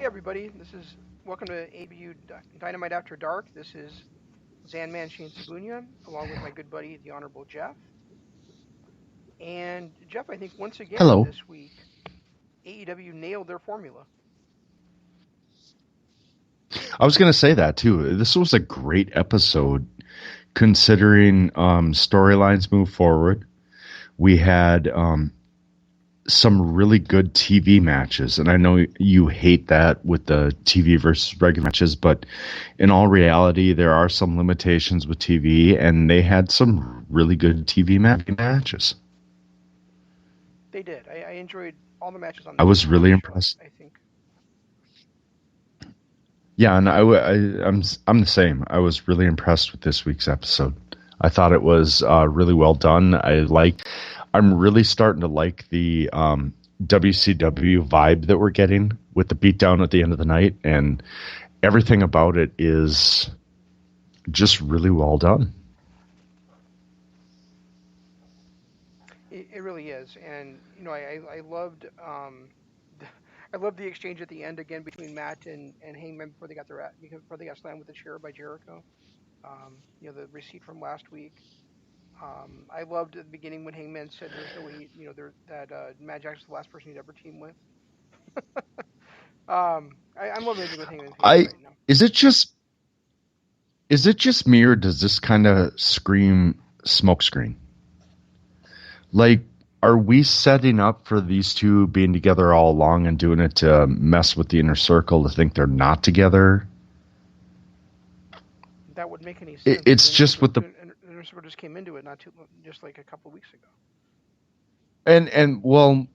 everybody. Welcome to AEW Dynamite After Dark. This is Zanman Shane Sabunia, along with my good buddy, the Honorable Jeff. And Jeff, I think once again Hello. this week, AEW nailed their formula. I was going to say that too. This was a great episode considering storylines move forward. We had some really good TV matches, and I know you hate that with the TV versus regular matches, but in all reality, there are some limitations with TV, and they had some really good TV matches. They did. I enjoyed all the matches on. I was really impressed. I think. Yeah, and I'm the same. I was really impressed with this week's episode. I thought it was really well done. I'm really starting to like the WCW vibe that we're getting with the beatdown at the end of the night, and everything about it is just really well done. It really is, and I loved I loved the exchange at the end again between Matt and Hangman before they got slammed with the chair by Jericho. The receipt from last week. I loved at the beginning when Hangman said there's no way that Matt Jackson's the last person he'd ever team with. I'm loving it with Hangman right now. Is it just me, or does this kind of scream smokescreen? Like, are we setting up for these two being together all along and doing it to mess with the inner circle to think they're not together? That would make any sense. It's just with the inner circle just came into it just like a couple of weeks ago. And well,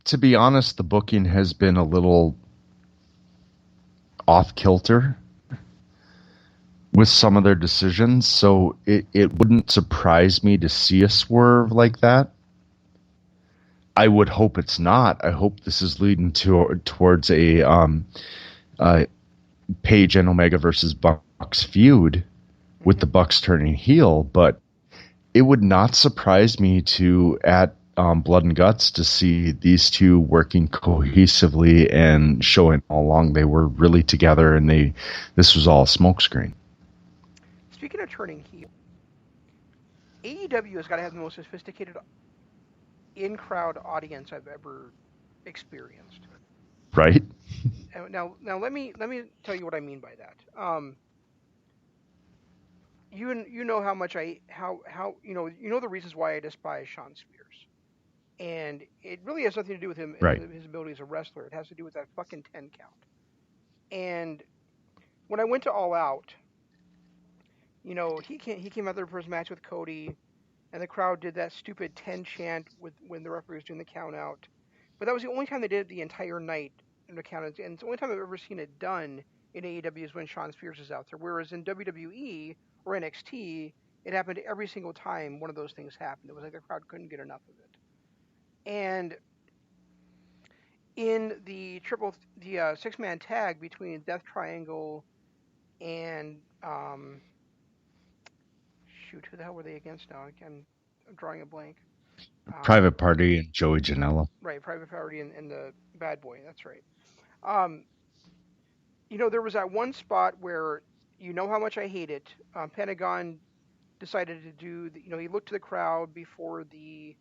to be honest, the booking has been a little off kilter with some of their decisions, so it wouldn't surprise me to see a swerve like that. I would hope it's not. I hope this is leading towards a Page and Omega versus Bucks feud with the Bucks turning heel, but it would not surprise me at Blood and Guts to see these two working cohesively and showing all along they were really together, and this was all a smokescreen. Speaking of turning heel, AEW has got to have the most sophisticated in-crowd audience I've ever experienced. Right. Now let me tell you what I mean by that. You know how much the reasons why I despise Shawn Spears, and it really has nothing to do with him right. His ability as a wrestler. It has to do with that fucking 10 count. And when I went to All Out, he came out there for his match with Cody. And the crowd did that stupid 10 chant when the referee was doing the count out. But that was the only time they did it the entire night in the count out. And it's the only time I've ever seen it done in AEW is when Shawn Spears is out there. Whereas in WWE or NXT, it happened every single time one of those things happened. It was like the crowd couldn't get enough of it. And in the six-man tag between Death Triangle and who the hell were they against now? I'm drawing a blank. Private Party and Joey Janela. Right, Private Party and the Bad Boy. That's right. There was that one spot where how much I hate it. Pentagon decided to do. He looked to the crowd before the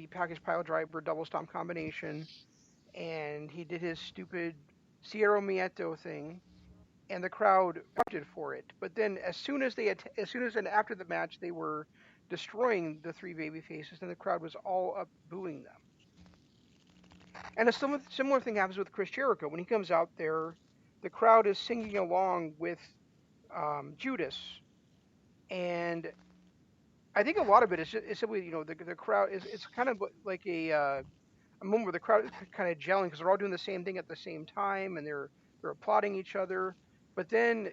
package pile driver double stomp combination, and he did his stupid Cierro Mieto thing. And the crowd opted for it. But then as soon as after the match they were destroying the three baby faces, then the crowd was all up booing them. And a similar thing happens with Chris Jericho. When he comes out there, the crowd is singing along with Judas. And I think a lot of it is simply, the crowd it's kind of like a moment where the crowd is kind of gelling because they're all doing the same thing at the same time, and they're applauding each other. But then,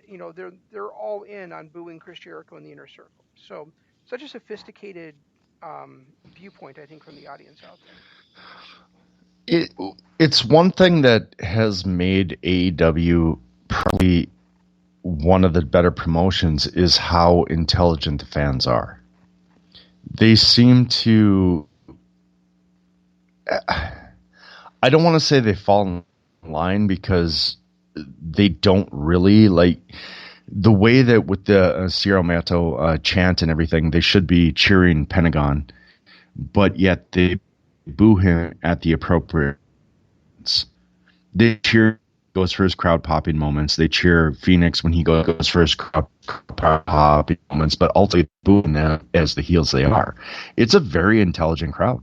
they're all in on booing Chris Jericho in the inner circle. So, such a sophisticated viewpoint, I think, from the audience out there. It's one thing that has made AEW probably one of the better promotions is how intelligent the fans are. They seem to... I I don't want to say they fall in line because they don't really like the way that with the Ciro Mato chant and everything. They should be cheering Pentagon, but yet they boo him at the appropriate moments. They cheer goes for his crowd popping moments. They cheer Phoenix when he goes for his crowd popping moments, but ultimately booing them as the heels they are. It's a very intelligent crowd,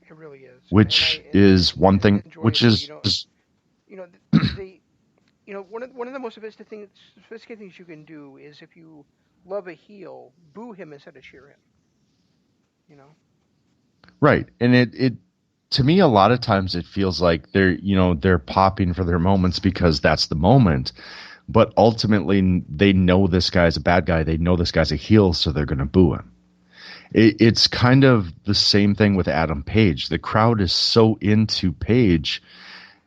It really is, which is one and thing. it's Which enjoyable. You know, they, one of the most sophisticated things you can do is if you love a heel, boo him instead of cheer him. You know. right, and it to me a lot of times it feels like they're popping for their moments because that's the moment, but ultimately they know this guy's a bad guy. They know this guy's a heel, so they're going to boo him. It's kind of the same thing with Adam Page. The crowd is so into Page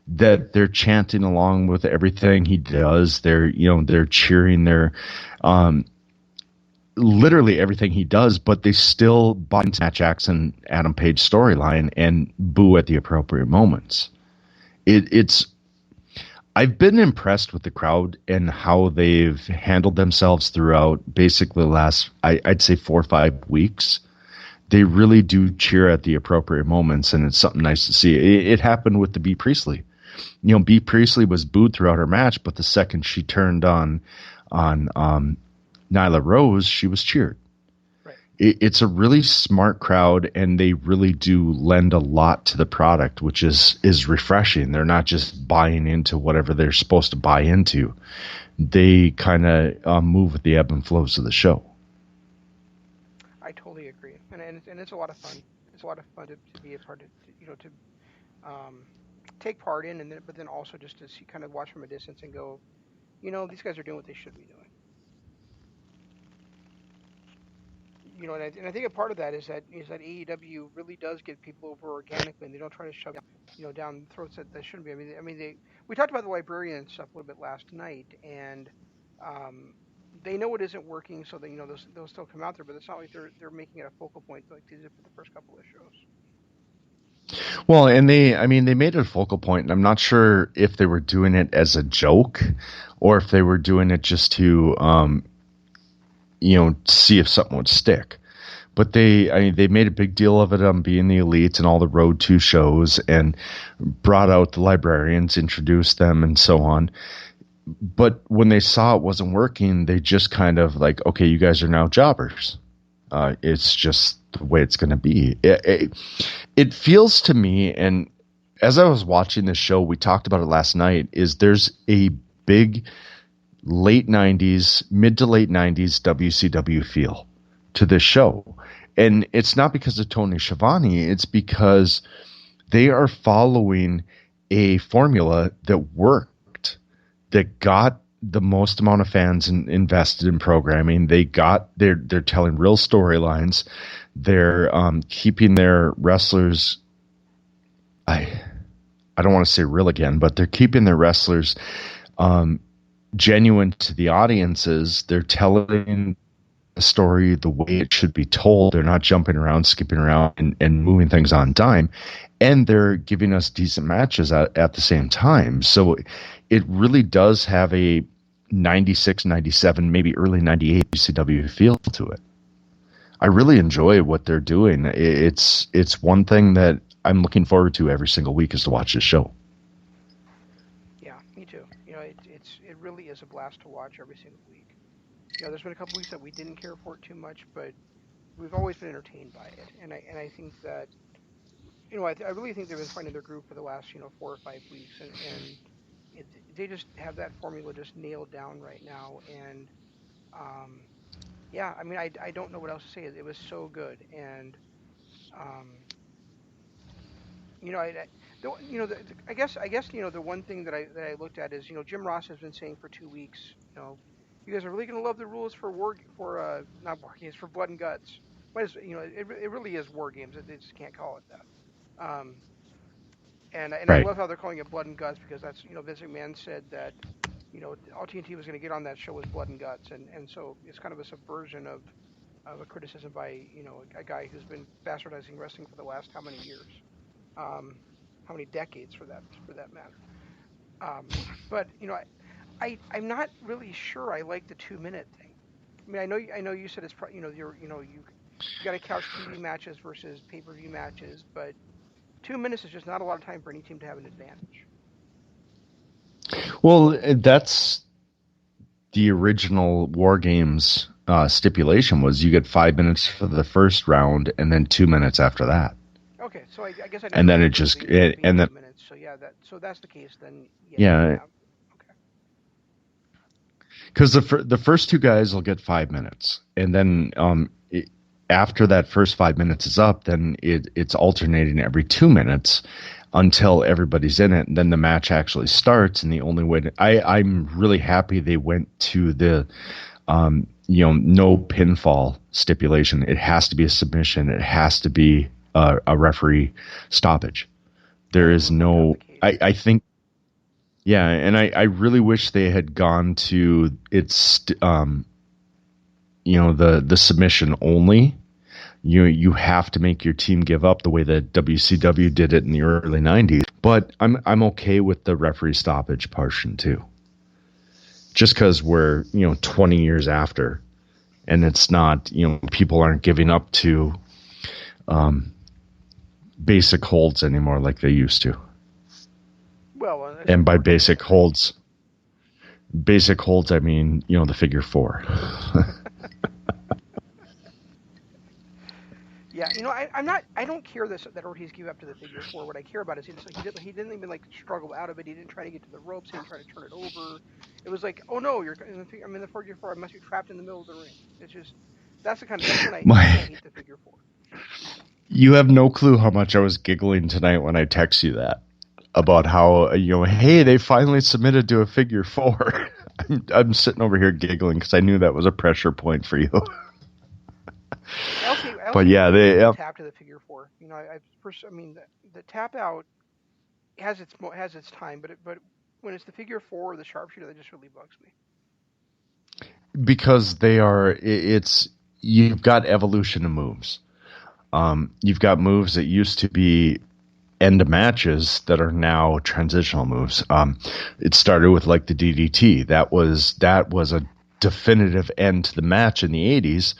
that they're chanting along with everything he does. They're cheering. They're um, literally everything he does, but they still buy into Matt Jackson, Adam Page storyline and boo at the appropriate moments. It's I've been impressed with the crowd and how they've handled themselves throughout basically the last I'd say 4 or 5 weeks. They really do cheer at the appropriate moments, and it's something nice to see. It happened with the Bea Priestley. Bea Priestley was booed throughout her match, but the second she turned on Nyla Rose, she was cheered. Right. It's a really smart crowd, and they really do lend a lot to the product, which is refreshing. They're not just buying into whatever they're supposed to buy into. They kind of move with the ebb and flows of the show. I totally agree, and it's a lot of fun. It's a lot of fun to be a part of, to um, take part in, but then also just to see, kind of watch from a distance and go, these guys are doing what they should be doing. And I think a part of that is that AEW really does get people over organically, and they don't try to shove down throats that shouldn't be. We talked about the librarian stuff a little bit last night, and um, they know it isn't working, so they'll still come out there, but it's not like they're making it a focal point like they did for the first couple of shows. Well, and they made it a focal point, and I'm not sure if they were doing it as a joke or if they were doing it just to, see if something would stick. But they made a big deal of it on being the Elite and all the Road to shows, and brought out the librarians, introduced them, and so on. But when they saw it wasn't working, they just kind of like, okay, you guys are now jobbers. It's just the way it's going to be. It feels to me, and as I was watching this show, we talked about it last night, is there's a big late 90s, mid to late 90s WCW feel to this show. And it's not because of Tony Schiavone, it's because they are following a formula that worked, that got the most amount of fans invested in programming. They're telling real storylines. They're keeping their wrestlers. I don't want to say real again, but they're keeping their wrestlers genuine to the audiences. They're telling a story the way it should be told. They're not jumping around, skipping around, and moving things on dime. And they're giving us decent matches at the same time. So it really does have a 96, 97, maybe early 98 CW feel to it. I really enjoy what they're doing. It's one thing that I'm looking forward to every single week is to watch this show. Yeah, me too. It really is a blast to watch every single week. There's been a couple weeks that we didn't care for it too much, but we've always been entertained by it, and I think that I really think they've been finding their groove for the last 4 or 5 weeks, and they just have that formula just nailed down right now, and um, yeah, I don't know what else to say. It was so good, and um, you know I the, you know the, I guess the one thing that I looked at is Jim Ross has been saying for 2 weeks, you guys are really gonna love the rules for not war games, for blood and guts. But it really is war games. They just can't call it that. And I Right. love how they're calling it blood and guts, because that's Vince McMahon said that all TNT was going to get on that show was blood and guts, and so it's kind of a subversion of a criticism by a guy who's been bastardizing wrestling for the last how many years. Um, how many decades for that matter. But I'm not really sure I like the 2 minute thing. I mean, I know you said it's you got to couch TV matches versus pay per view matches, but 2 minutes is just not a lot of time for any team to have an advantage. Well, that's the original War Games stipulation was you get 5 minutes for the first round and then 2 minutes after that. Okay, so I guess I never and then it remembered just being and then 2 minutes. So yeah, that's the case then. yeah, Okay. because the first two guys will get 5 minutes, and then after that first 5 minutes is up, then it's alternating every 2 minutes until everybody's in it, and then the match actually starts. And the only way I'm really happy they went to the no pinfall stipulation. It has to be a submission. It has to be a referee stoppage. There is no. I think. Yeah, and I really wish they had gone to the submission only. You have to make your team give up the way that WCW did it in the early 90s. But I'm okay with the referee stoppage portion too. Just because we're 20 years after, and it's not people aren't giving up to basic holds anymore like they used to. Well, and by basic holds I mean the figure four. Yeah, I don't care that Ortiz gave up to the figure four. What I care about is he didn't even like struggle out of it. He didn't try to get to the ropes. He didn't try to turn it over. It was like, oh no, I'm in the figure four. I must be trapped in the middle of the ring. It's just that's when I hate the figure four. You have no clue how much I was giggling tonight when I text you that about how hey, they finally submitted to a figure four. I'm sitting over here giggling because I knew that was a pressure point for you. But yeah, they tap to the figure four. The tap out has its time, but when it's the figure four or the sharpshooter, that just really bugs me. Because you've got evolution of moves. You've got moves that used to be end of matches that are now transitional moves. It started with like the DDT. That was a definitive end to the match in the 80s.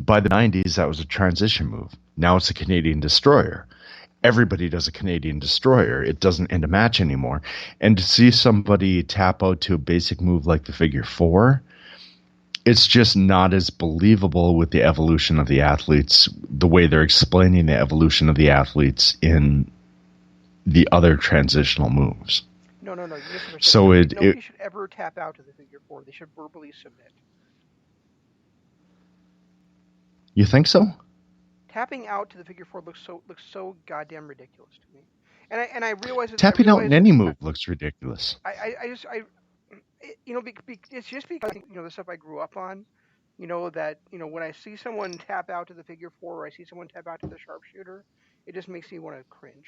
By the 90s, that was a transition move. Now it's a Canadian Destroyer. Everybody does a Canadian Destroyer. It doesn't end a match anymore. And to see somebody tap out to a basic move like the figure four, it's just not as believable with the evolution of the athletes, the way they're explaining the evolution of the athletes in the other transitional moves. No. So nobody should ever tap out to the figure four. They should verbally submit. You think so? Tapping out to the figure four looks so goddamn ridiculous to me. And I realize tapping out in any move looks ridiculous. It's just because the stuff I grew up on, that when I see someone tap out to the figure four or I see someone tap out to the sharpshooter, it just makes me want to cringe.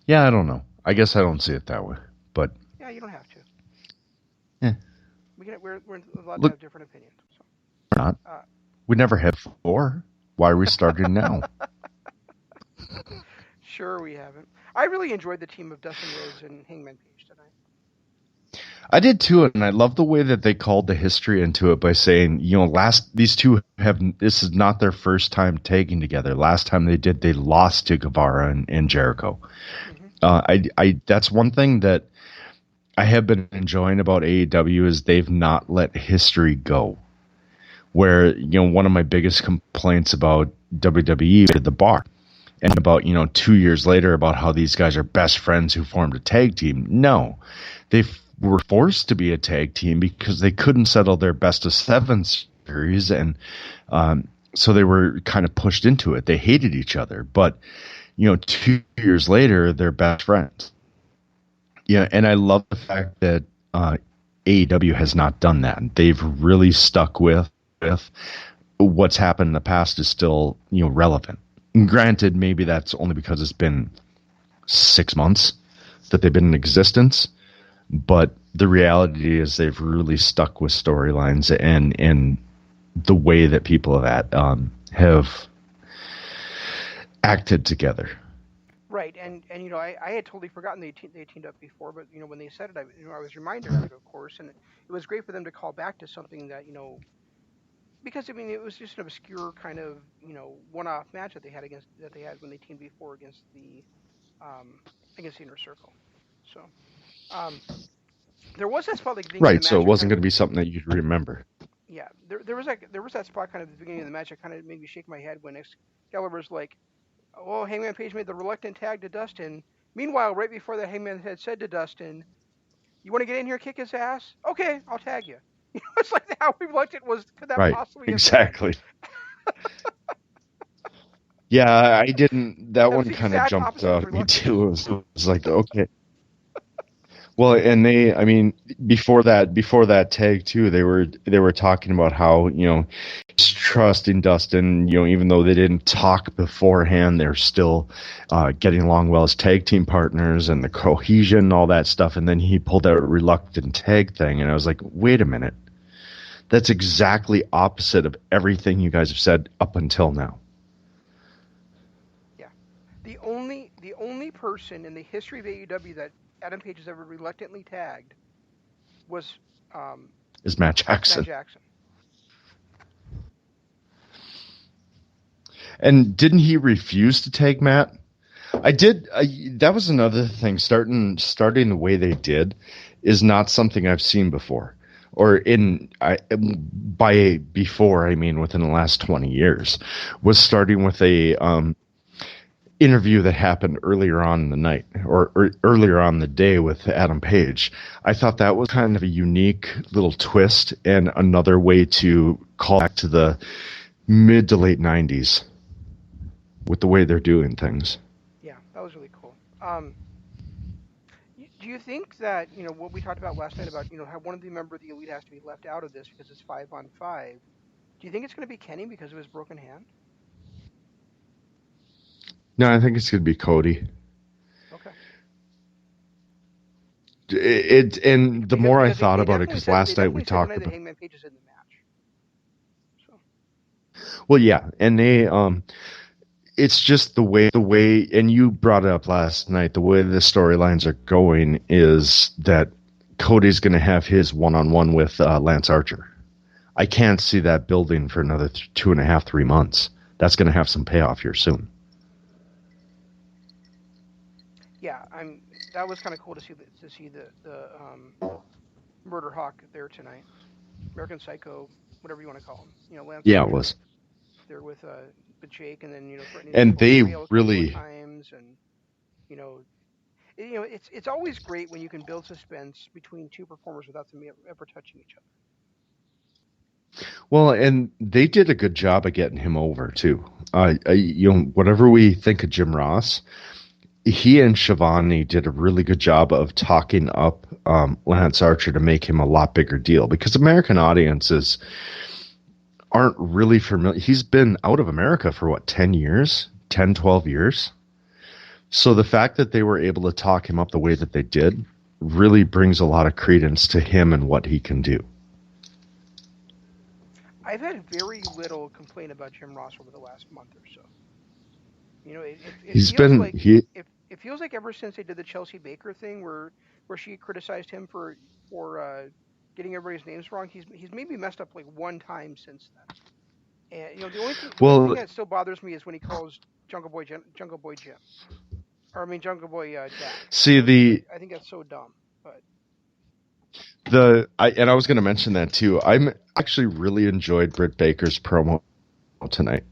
Yeah, I don't know. I guess I don't see it that way, but yeah, you don't have to. Yeah, we're allowed to have different opinions. So. We're not. We never had before. Why are we starting now? Sure, we haven't. I really enjoyed the team of Dustin Rhodes and Hangman Page tonight. I did too, and I love the way that they called the history into it by saying, these two this is not their first time tagging together. Last time they did, they lost to Guevara and Jericho. Mm-hmm. That's one thing that I have been enjoying about AEW is they've not let history go. Where, one of my biggest complaints about WWE did the Bar. And about, 2 years later about how these guys are best friends who formed a tag team. No, they were forced to be a tag team because they couldn't settle their best of seven series. And so they were kind of pushed into it. They hated each other. But, 2 years later, they're best friends. Yeah, and I love the fact that AEW has not done that. They've really stuck with what's happened in the past is still, relevant. Granted, maybe that's only because it's been 6 months that they've been in existence, but the reality is they've really stuck with storylines and the way that people have acted together. Right, and I had totally forgotten they teamed up before, but when they said it, I was reminded of it, of course, and it was great for them to call back to something that because I mean it was just an obscure kind of one-off match that they had when they teamed before um against the Inner Circle. So um there was that spot like at the beginning of Right, the so match it that wasn't kind going to of be something that you'd remember. yeah there was that spot kind of at the beginning of the match that kind of made me shake my head when Excalibur's like, oh, Hangman Page made the reluctant tag to Dustin. Meanwhile, right before that, Hangman had said to Dustin, "You want to get in here, kick his ass? Okay, I'll tag you." It's like how reluctant could that Right, possibly have been? exactly. Yeah, I didn't. That That was one the kind of exact jumped opposite of out at me reluctant. too. It was like, okay. Well, and I mean, before that tag too, they were talking about how he's trusting Dustin. Even though they didn't talk beforehand, they're still getting along well as tag team partners and the cohesion, all that stuff. And then he pulled that reluctant tag thing, and I was like, wait a minute, that's exactly opposite of everything you guys have said up until now. Yeah, the only person in the history of AEW that Adam Page has ever reluctantly tagged was Is Matt Matt Jackson. Jackson. And didn't he refuse to tag Matt? I did. That was another thing. Starting the way they did is not something I've seen before, or before. I mean, within the last 20 years, was starting with a interview that happened earlier on in the night or earlier on the day with Adam Page. I thought that was kind of a unique little twist and another way to call back to the mid to late 90s with the way they're doing things. Yeah, that was really cool. Do you think that what we talked about last night about how one of the member of the Elite has to be left out of this because it's 5-on-5? Do you think it's going to be Kenny because of his broken hand? No, I think it's going to be Cody. Okay. And the more I thought they about it, definitely because said last night we tonight that talked about. Hangman Page is in the match. So Well, yeah, and it's just the way, and you brought it up last night. The way the storylines are going is that Cody's going to have his one-on-one with Lance Archer. I can't see that building for another 2.5, 3 months. That's going to have some payoff here soon. yeah, that was kind of cool to see the Murder Hawk there tonight. American Psycho, whatever you want to call him. Lance Yeah, it Archer was. there with Jake, and then threatening And to go they rail a couple of times, and you know, it's always great when you can build suspense between two performers without them ever touching each other. Well, and they did a good job of getting him over too. Whatever we think of Jim Ross, he and Shivani did a really good job of talking up Lance Archer to make him a lot bigger deal, because American audiences aren't really familiar. He's been out of America for 10 years, 10, 12 years. So the fact that they were able to talk him up the way that they did really brings a lot of credence to him and what he can do. I've had very little complaint about Jim Ross over the last month or so. It feels like ever since they did the Chelsea Baker thing, where she criticized him for getting everybody's names wrong, he's maybe messed up like one time since then. And the only thing that still bothers me is when he calls Jungle Boy Jim, Jungle Boy Jack. See, I think that's so dumb. But I was going to mention that too. I'm actually really enjoyed Britt Baker's promo tonight.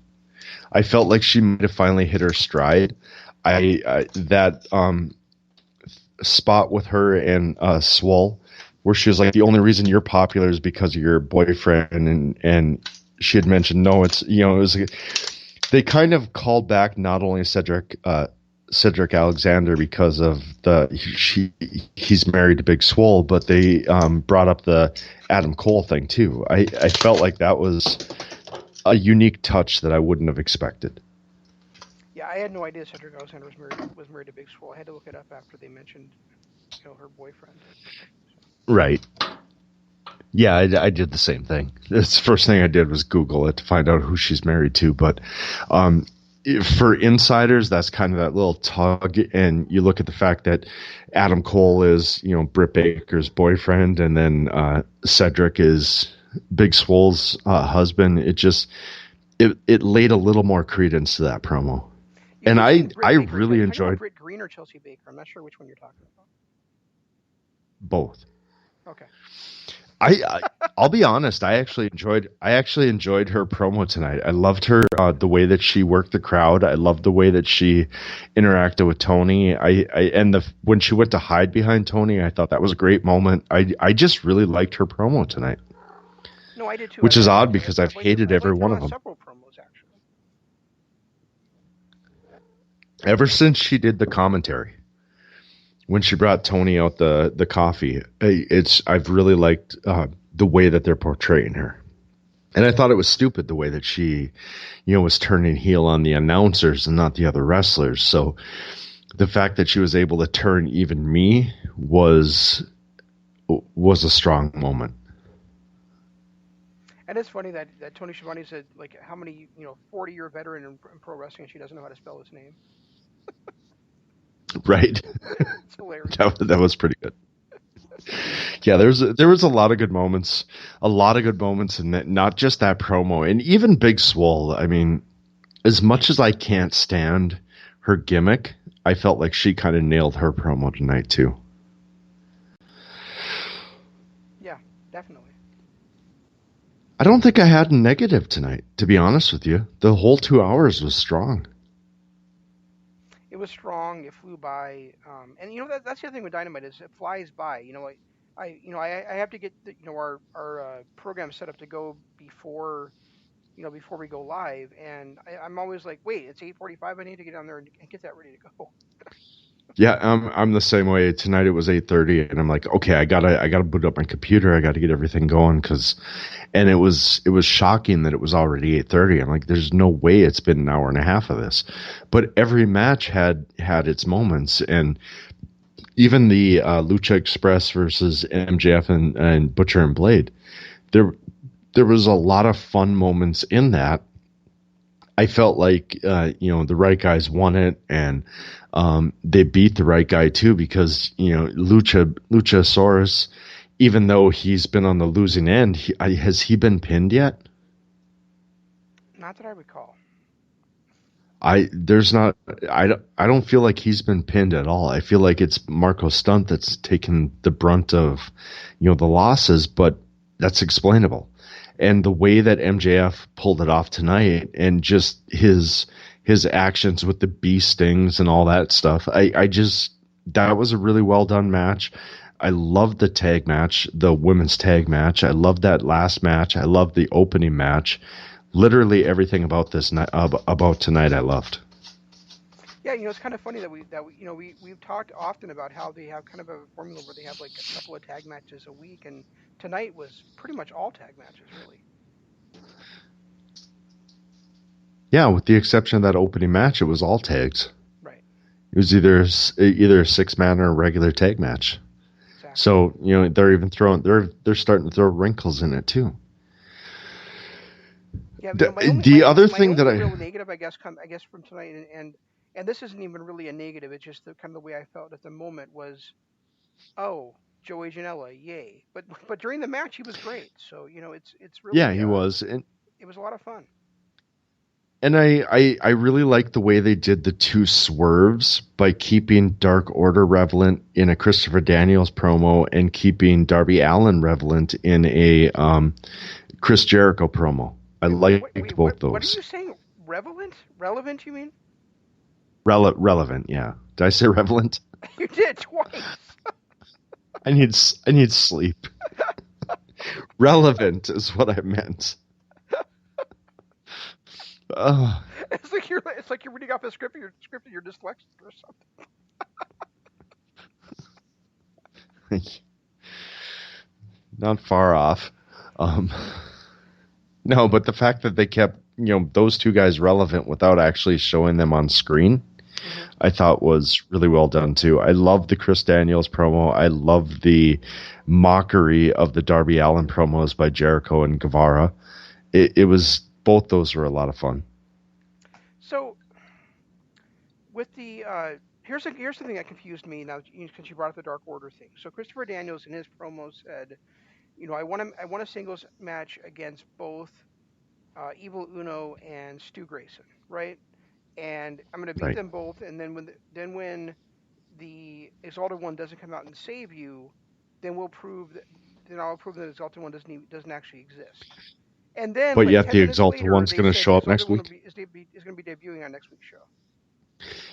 I felt like she might have finally hit her stride. That spot with her and Swole, where she was like, the only reason you're popular is because of your boyfriend, and she had mentioned, no, it's it was. They kind of called back not only Cedric Alexander because of he's married to Big Swole, but they brought up the Adam Cole thing too. I felt like that was a unique touch that I wouldn't have expected. Yeah, I had no idea Cedric Alexander was married to Big Swole. I had to look it up after they mentioned her boyfriend. Right. Yeah, I did the same thing. That's the first thing I did was Google it to find out who she's married to. But for insiders, that's kind of that little tug. And you look at the fact that Adam Cole is, Britt Baker's boyfriend, and then Cedric is Big Swole's husband. It laid a little more credence to that promo. And I really enjoyed Britt Green or Chelsea Baker. I'm not sure which one you're talking about. Both. Okay. I'll be honest. I actually enjoyed her promo tonight. I loved her the way that she worked the crowd. I loved the way that she interacted with Tony. When she went to hide behind Tony, I thought that was a great moment. I just really liked her promo tonight. No, I did too. Which is odd because I've hated every one of them. Several promos actually. Ever since she did the commentary. When she brought Tony out the coffee, I've really liked the way that they're portraying her, and I thought it was stupid the way that she, was turning heel on the announcers and not the other wrestlers. So the fact that she was able to turn even me was a strong moment. And it's funny that Tony Schiavone said, like, how many 40-year veteran in pro wrestling, and she doesn't know how to spell his name. Right. It's hilarious. That was pretty good. Yeah, there was a lot of good moments. And that, not just that promo, and even Big Swole. I mean, as much as I can't stand her gimmick, I felt like she kind of nailed her promo tonight too. Yeah, definitely. I don't think I had a negative tonight, to be honest with you. The whole 2 hours was strong. It was strong. It flew by, and that's the other thing with Dynamite is it flies by. I have to get our program set up to go before we go live, and I'm always like, wait, it's 8:45. I need to get down there and get that ready to go. Yeah, I'm the same way. Tonight it was 8:30, and I'm like, okay, I gotta boot up my computer. I got to get everything going and it was shocking that it was already 8:30. I'm like, there's no way it's been an hour and a half of this. But every match had its moments, and even the Lucha Express versus MJF and Butcher and Blade, there was a lot of fun moments in that. I felt like the right guys won it, and they beat the right guy too, because Luchasaurus, even though he's been on the losing end, has he been pinned yet? Not that I recall. I don't feel like he's been pinned at all. I feel like it's Marco Stunt that's taken the brunt of the losses, but that's explainable. And the way that MJF pulled it off tonight, and just his actions with the bee stings and all that stuff, that was a really well done match. I loved the tag match, the women's tag match. I loved that last match. I loved the opening match. Literally everything about about tonight I loved. Yeah, it's kind of funny that we've talked often about how they have kind of a formula where they have like a couple of tag matches a week, and tonight was pretty much all tag matches, really. Yeah, with the exception of that opening match, it was all tags. Right. It was either a 6-man or a regular tag match. Exactly. So they're even they're starting to throw wrinkles in it too. Yeah, the other thing that real negative, I guess from tonight, and this isn't even really a negative. It's just kind of the way I felt at the moment was, oh, Joey Janela, yay! But during the match, he was great. So it's really he was, and it was a lot of fun. And I really like the way they did the two swerves by keeping Dark Order relevant in a Christopher Daniels promo and keeping Darby Allin relevant in a Chris Jericho promo. I liked both those. What are you saying? Relevant, you mean? Relevant, yeah. Did I say relevant? You did twice. I need sleep. Relevant is what I meant. It's like you're reading off a script and you're dyslexic or something. Not far off. No, but the fact that they kept those two guys relevant without actually showing them on screen, I thought was really well done too. I love the Chris Daniels promo. I love the mockery of the Darby Allin promos by Jericho and Guevara. It was, both those were a lot of fun. So with the here's something that confused me now since you brought up the Dark Order thing. So Christopher Daniels in his promo said, I want a singles match against both Evil Uno and Stu Grayson, right? And I'm going to beat Right. them both, and then when the Exalted One doesn't come out and save you, then I'll prove that Exalted One doesn't actually exist. And then But like yet 10 the minutes Exalted later, One's they going to said the show up Exalted next One week. is going to be debuting on next week's show.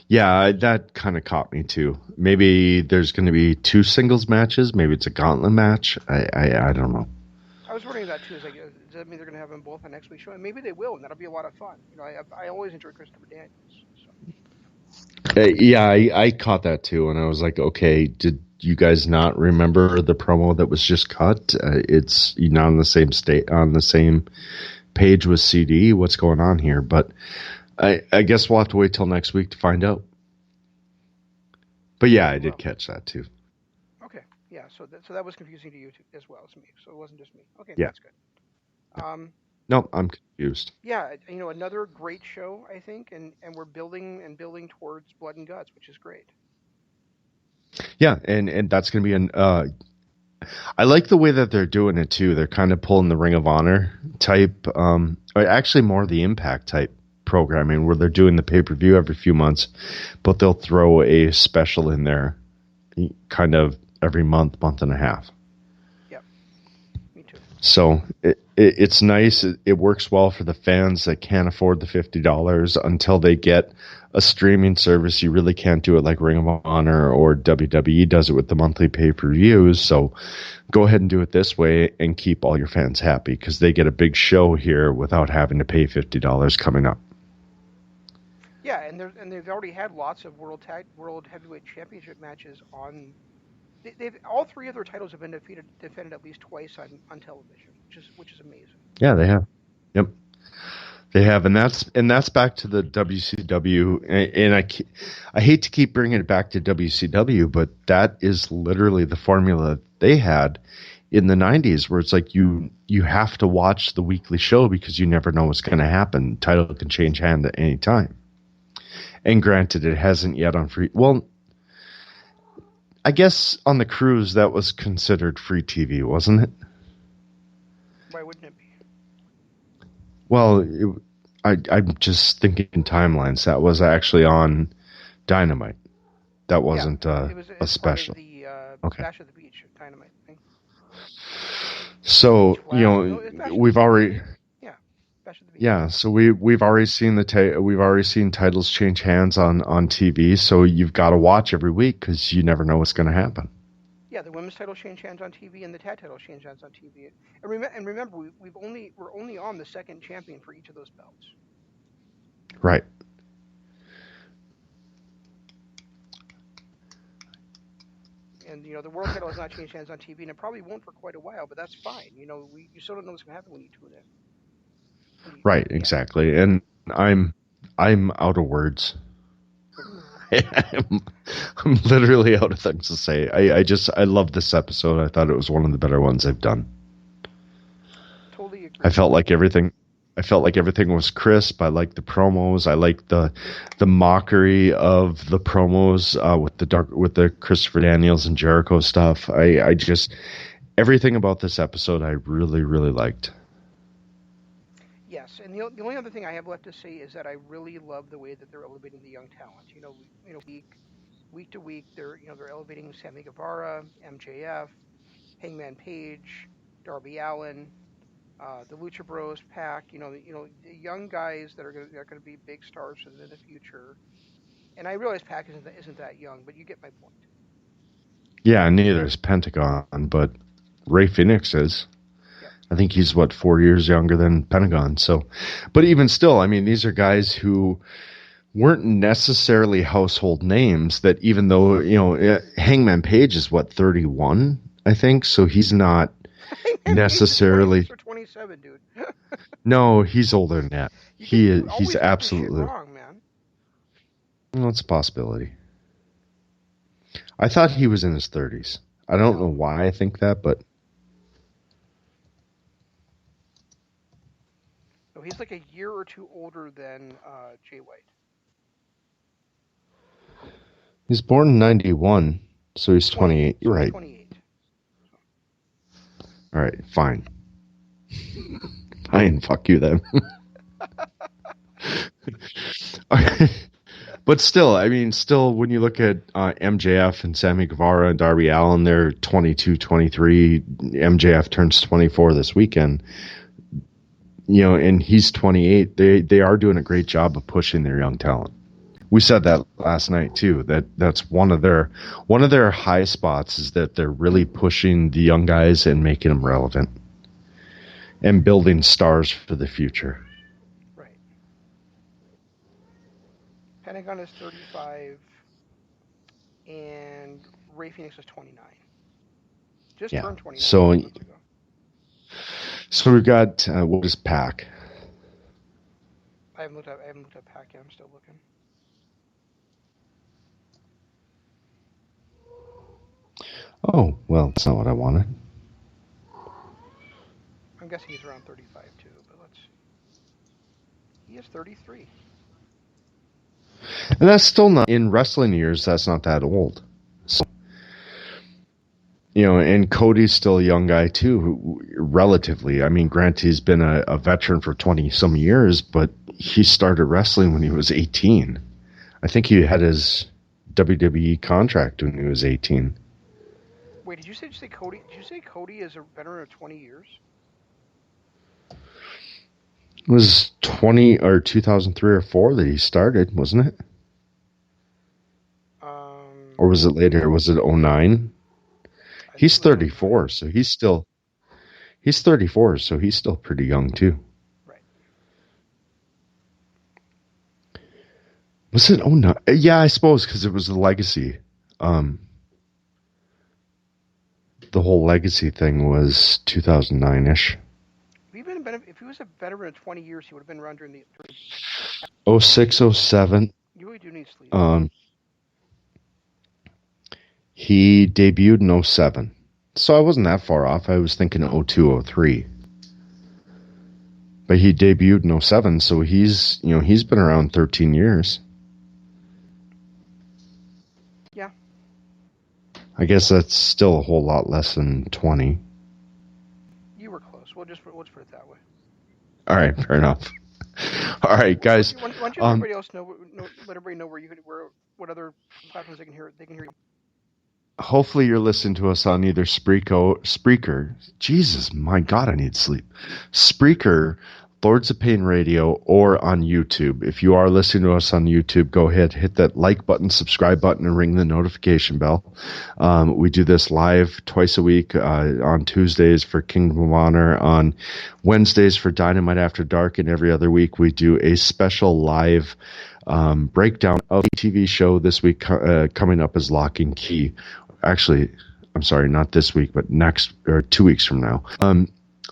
Yeah, that kind of caught me too. Maybe there's going to be two singles matches. Maybe it's a gauntlet match. I don't know. I was wondering that too. Is like, does that mean they're going to have them both on next week's show? And maybe they will, and that'll be a lot of fun. I always enjoy Christopher Daniels. So Yeah, I caught that too, and I was like, okay, did you guys not remember the promo that was just cut? It's not on the same page with CD. What's going on here? But I guess we'll have to wait till next week to find out. But yeah, I did well, catch that too. okay, yeah. So that was confusing to you too, as well as me. So it wasn't just me. Okay, Yeah. that's good. No, I'm confused. Yeah, another great show, I think, and we're building towards Blood and Guts, which is great. Yeah, and that's going to be an. I like the way that they're doing it too. They're kind of pulling the Ring of Honor type, or actually more the Impact type programming, where they're doing the pay per view every few months, but they'll throw a special in there, kind of every month, month and a half. Yep, me too. So it's nice. It works well for the fans that can't afford the $50 until they get a streaming service. You really can't do it like Ring of Honor or WWE does it with the monthly pay-per-views. So go ahead and do it this way and keep all your fans happy because they get a big show here without having to pay $50 coming up. Yeah, and they've already had lots of world heavyweight championship matches on. They've all three of their titles have been defended at least twice on television, which is amazing. Yeah, they have. Yep. They have, and that's back to the WCW, and I hate to keep bringing it back to WCW, but that is literally the formula they had in the '90s, where it's like you have to watch the weekly show because you never know what's going to happen. Title can change hand at any time. And granted, it hasn't yet on free. Well, I guess on the cruise that was considered free TV, wasn't it? Why wouldn't it be? Well, I'm just thinking timelines. That was actually on Dynamite. That wasn't it was a as part of special. the Okay. Bash at the Beach Dynamite thing. So Beach Blast. No, it's Bash at the we've Beach, wasn't already it? Yeah, Bash at the Beach. yeah. So we've already seen we've already seen titles change hands on TV. So you've got to watch every week because you never know what's going to happen. Yeah, the women's title changed hands on TV, and the tag title changed hands on TV. And remember, we're only on the second champion for each of those belts. Right. And the world title has not changed hands on TV, and it probably won't for quite a while. But that's fine. You still don't know what's going to happen when you tune in. Right. Exactly. And I'm out of words. I'm literally out of things to say. I love this episode. I thought it was one of the better ones I've done. Totally agree. I felt like everything was crisp. I liked the promos. I liked the mockery of the promos with the Christopher Daniels and Jericho stuff. I just everything about this episode I really really liked. Yes, and the only other thing I have left to say is that I really love the way that they're elevating the young talent. Week to week, they're elevating Sammy Guevara, MJF, Hangman Page, Darby Allin, the Lucha Bros pack. The young guys that are going to be big stars for them in the future. And I realize Pac isn't that young, but you get my point. Yeah, neither is Pentagon, but Ray Phoenix is. Yep. I think he's 4 years younger than Pentagon. So, but even still, I mean, these are guys who weren't necessarily household names. That even though Hangman Page is 31, I think, so he's not necessarily. He's 27, dude. No, he's older than that. He's absolutely wrong, man. Well, it's a possibility. I thought he was in his 30s. I don't know why I think that, but No, he's like a year or two older than Jay White. He's born in 91, so he's 28. You're right. 28. All right, fine. Fine, fuck you then. But still, I mean, when you look at MJF and Sammy Guevara and Darby Allin, they're 22, 23. MJF turns 24 this weekend. You know, and he's 28. They are doing a great job of pushing their young talent. We said that last night too. That's one of their high spots is that they're really pushing the young guys and making them relevant and building stars for the future. Right. Pentagon is 35, and Ray Phoenix is 29. Just turned 29. So we've got what is Pac? I haven't looked at Pac yet. I'm still looking. Oh, well, that's not what I wanted. I'm guessing he's around 35 too, but let's see. He is 33. And that's still not, in wrestling years, that's not that old. So, you know, and Cody's still a young guy too, relatively. I mean, granted, he's been a veteran for 20-some years, but he started wrestling when he was 18. I think he had his WWE contract when he was 18. Wait, did you say Cody? Did you say Cody is a veteran of 20 years? It was 2003 or 4 that he started, wasn't it? Or was it later? Was it 09? He's 34, so he's 34, so he's still pretty young too. Right. Was it 09? Yeah, I suppose because it was the legacy. The whole legacy thing was 2009-ish. If he was a veteran of 20 years, he would have been around during the 06, 07. You really do need sleep. He debuted in 07. So I wasn't that far off. I was thinking 02, 03. But he debuted in 07, so he's been around 13 years. Yeah. I guess that's still a whole lot less than 20. You were close. Let's put it that way. All right, fair enough. All right, guys. Why don't you let everybody else know? Let everybody know what other platforms they can hear you. Hopefully you're listening to us on either Spreaker. Jesus, my God, I need sleep. Spreaker, Lords of Pain Radio, or on YouTube. If you are listening to us on YouTube, go ahead, hit that like button, subscribe button, and ring the notification bell. We do this live twice a week on Tuesdays for Kingdom of Honor, on Wednesdays for Dynamite After Dark, and every other week we do a special live breakdown of the TV show. This week coming up is Lock and Key. Actually, I'm sorry, not this week, but next, or 2 weeks from now.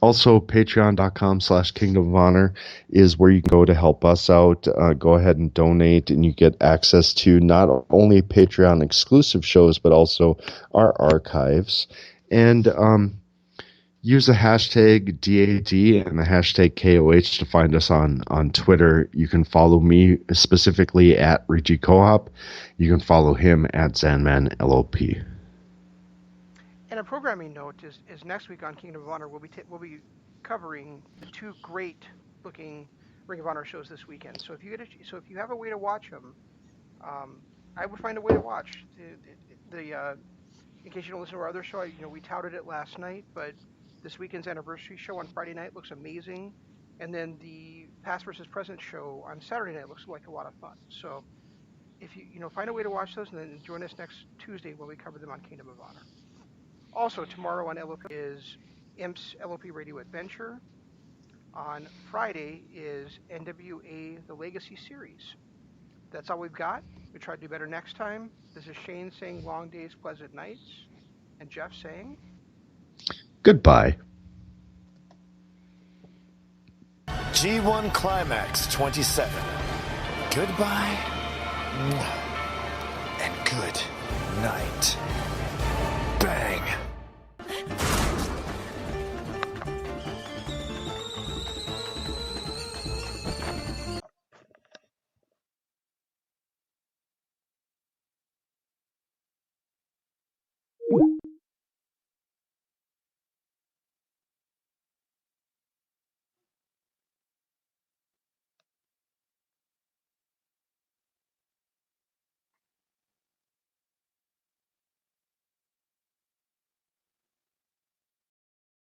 Also, patreon.com/Kingdom of Honor is where you can go to help us out. Go ahead and donate, and you get access to not only Patreon exclusive shows, but also our archives. And use the hashtag DAD and the hashtag KOH to find us on Twitter. You can follow me specifically at Richie Cohop. You can follow him at Zanman LOP. And a programming note is next week on Kingdom of Honor, we'll be covering the 2 great-looking Ring of Honor shows this weekend. So if you have a way to watch them, I would find a way to watch the in case you don't listen to our other show. We touted it last night, but this weekend's anniversary show on Friday night looks amazing, and then the Past versus Present show on Saturday night looks like a lot of fun. So if you find a way to watch those, and then join us next Tuesday when we cover them on Kingdom of Honor. Also, tomorrow on LOP is Imp's LOP Radio Adventure. On Friday is NWA The Legacy Series. That's all we've got. We try to do better next time. This is Shane saying long days, pleasant nights. And Jeff saying goodbye. G1 Climax 27. Goodbye and good night. Bang.